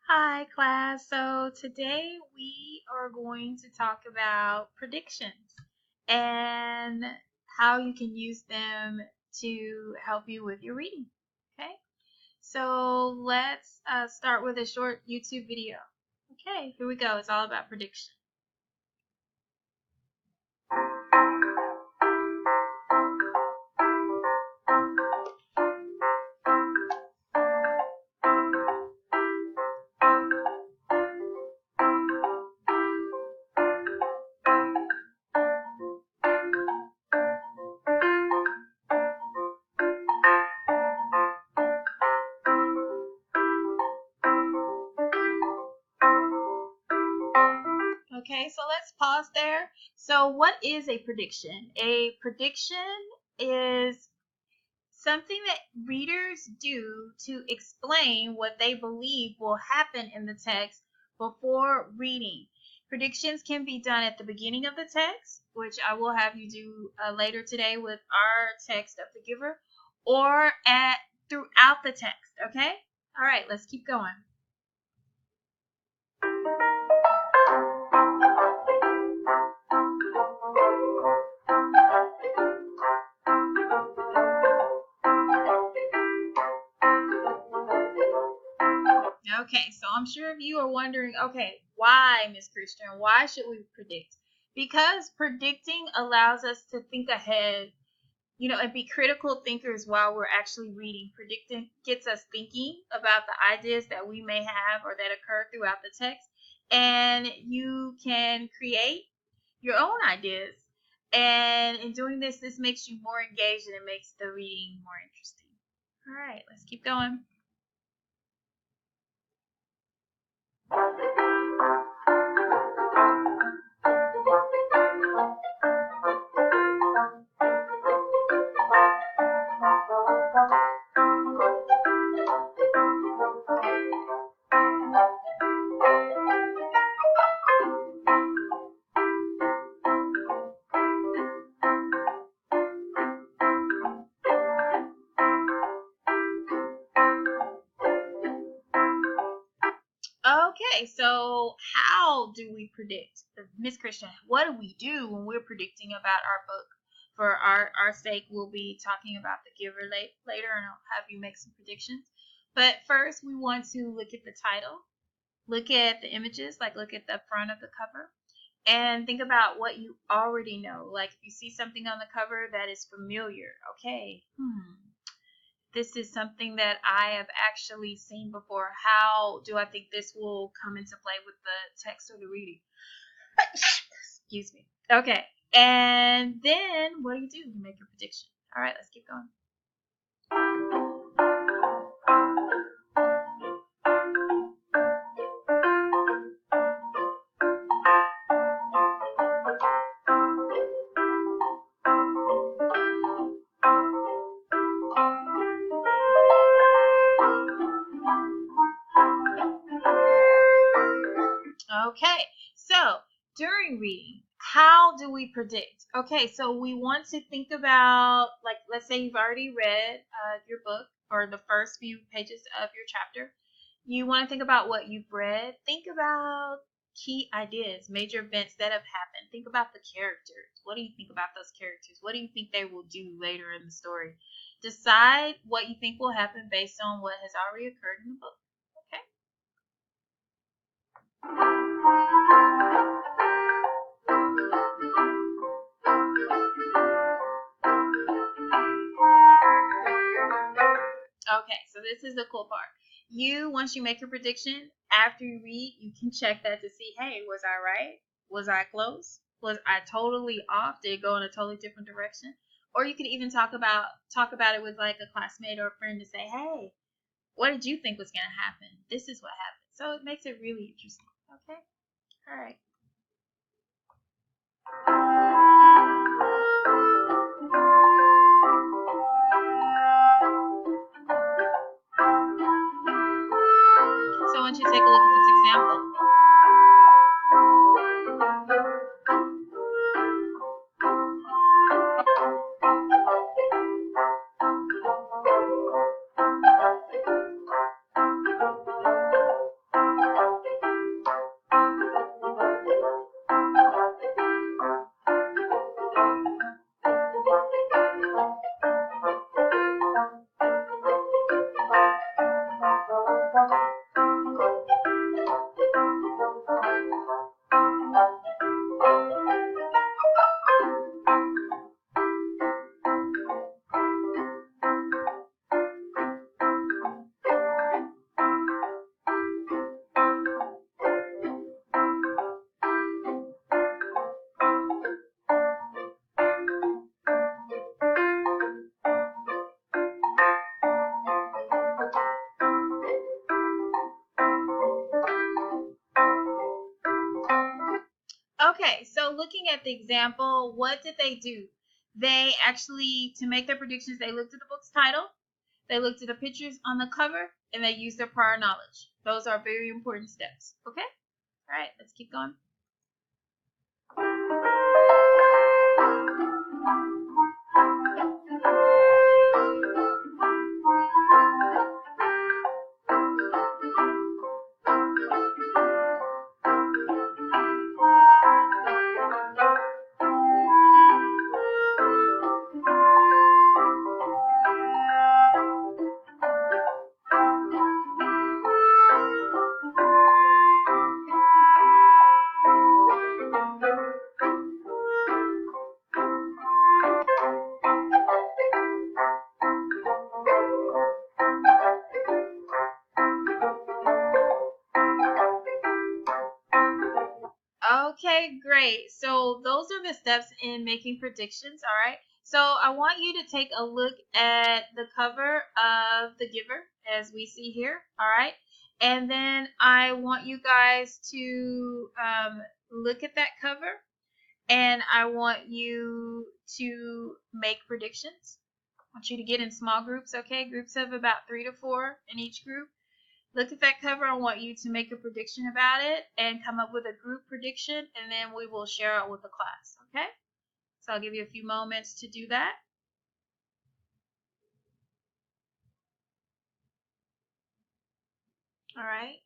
Hi, class. So today we are going to talk about predictions and how you can use them to help you with your reading. Okay, so let's start with a short YouTube video. Okay, here we go. It's all about prediction. Okay, so let's pause there. So, what is a prediction? A prediction is something that readers do to explain what they believe will happen in the text before reading. Predictions can be done at the beginning of the text, which I will have you do later today with our text of the giver, or at throughout the text. Okay? All right, let's keep going. Okay, so I'm sure if you are wondering, okay, why, Miss Christian? Why should we predict? Because predicting allows us to think ahead, and be critical thinkers while we're actually reading. Predicting gets us thinking about the ideas that we may have or that occur throughout the text, and you can create your own ideas. And in doing this, this makes you more engaged and it makes the reading more interesting. All right, let's keep going. Okay, so how do we predict? Miss Christian, what do we do when we're predicting about our book? For our sake, we'll be talking about the giver later, and I'll have you make some predictions. But first, we want to look at the title, look at the images, like look at the front of the cover, and think about what you already know. Like if you see something on the cover that is familiar, okay, this is something that I have actually seen before. How do I think this will come into play with the text or the reading? Excuse me. Okay. And then what do? You make your prediction. All right, let's keep going. Okay, so during reading, how do we predict? Okay, so we want to think about, like, let's say you've already read your book or the first few pages of your chapter. You want to think about what you've read. Think about key ideas, major events that have happened. Think about the characters. What do you think about those characters? What do you think they will do later in the story? Decide what you think will happen based on what has already occurred in the book. Okay? Okay, so this is the cool part. Once you make your prediction, after you read, you can check that to see, hey, was I right? Was I close? Was I totally off? Did it go in a totally different direction? Or you could even talk about it with like a classmate or a friend to say, hey, what did you think was going to happen? This is what happened. So it makes it really interesting. Okay? All right. So I want you to take a look at this example. Okay, so looking at the example, what did they do? They actually, to make their predictions, they looked at the book's title, they looked at the pictures on the cover, and they used their prior knowledge. Those are very important steps. Okay? All right, let's keep going. Okay, great. So those are the steps in making predictions, all right? So I want you to take a look at the cover of The Giver, as we see here, all right? And then I want you guys to look at that cover, and I want you to make predictions. I want you to get in small groups, okay? Groups of about 3 to 4 in each group. Look at that cover. I want you to make a prediction about it and come up with a group prediction, and then we will share it with the class, okay? So I'll give you a few moments to do that. All right.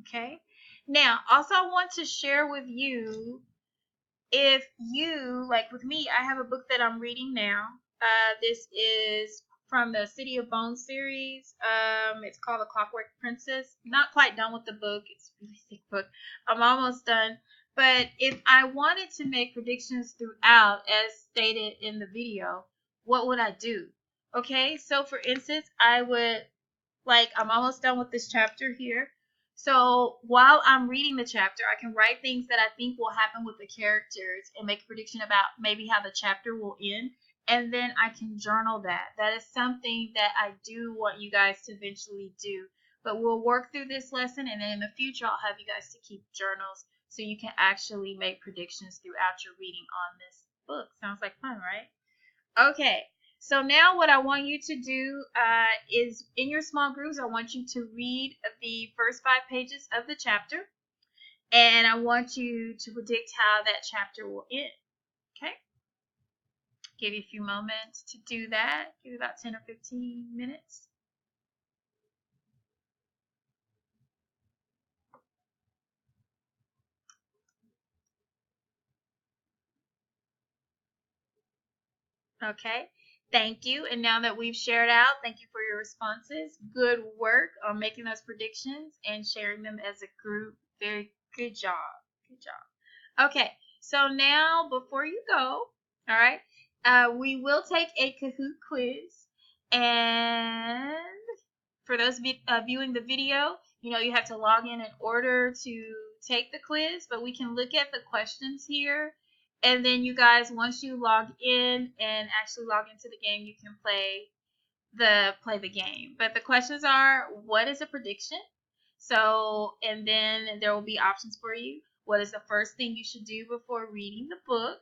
Okay. Now, also I want to share with you, if you, like with me, I have a book that I'm reading now. This is from the City of Bones series. It's called The Clockwork Princess. Not quite done with the book. It's a really thick book. I'm almost done. But if I wanted to make predictions throughout, as stated in the video, what would I do? Okay, so for instance, I would, like, I'm almost done with this chapter here. So while I'm reading the chapter, I can write things that I think will happen with the characters and make a prediction about maybe how the chapter will end. And then I can journal that. That is something that I do want you guys to eventually do. But we'll work through this lesson, and then in the future, I'll have you guys to keep journals so you can actually make predictions throughout your reading on this book. Sounds like fun, right? Okay. So now what I want you to do is, in your small groups, I want you to read the first 5 pages of the chapter. And I want you to predict how that chapter will end. Okay? Give you a few moments to do that. Give you about 10 or 15 minutes. Okay? Thank you. And now that we've shared out, thank you for your responses. Good work on making those predictions and sharing them as a group. Very good job. Good job. Okay, so now before you go, all right, we will take a Kahoot quiz. And for those viewing the video, you have to log in order to take the quiz, but we can look at the questions here. And then you guys, once you log in and actually log into the game, you can play the game. But the questions are, what is a prediction? So, and then there will be options for you. What is the first thing you should do before reading the book?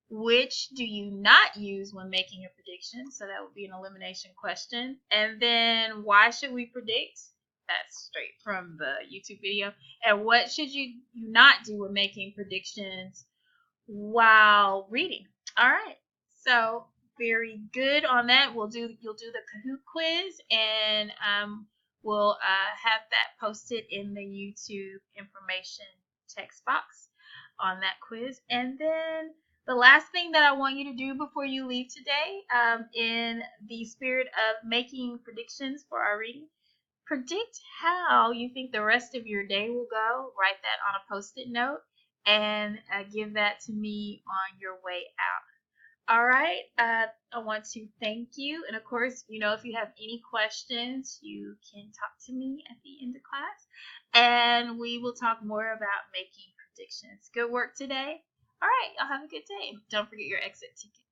Which do you not use when making a prediction? So that would be an elimination question. And then why should we predict? That's straight from the YouTube video. And what should you not do when making predictions while reading? All right. So very good on that. You'll do the Kahoot quiz, and we'll have that posted in the YouTube information text box on that quiz. And then the last thing that I want you to do before you leave today, in the spirit of making predictions for our reading, predict how you think the rest of your day will go. Write that on a post-it note and give that to me on your way out. All right. I want to thank you. And of course, if you have any questions, you can talk to me at the end of class. And we will talk more about making predictions. Good work today. All right. Y'all have a good day. Don't forget your exit ticket.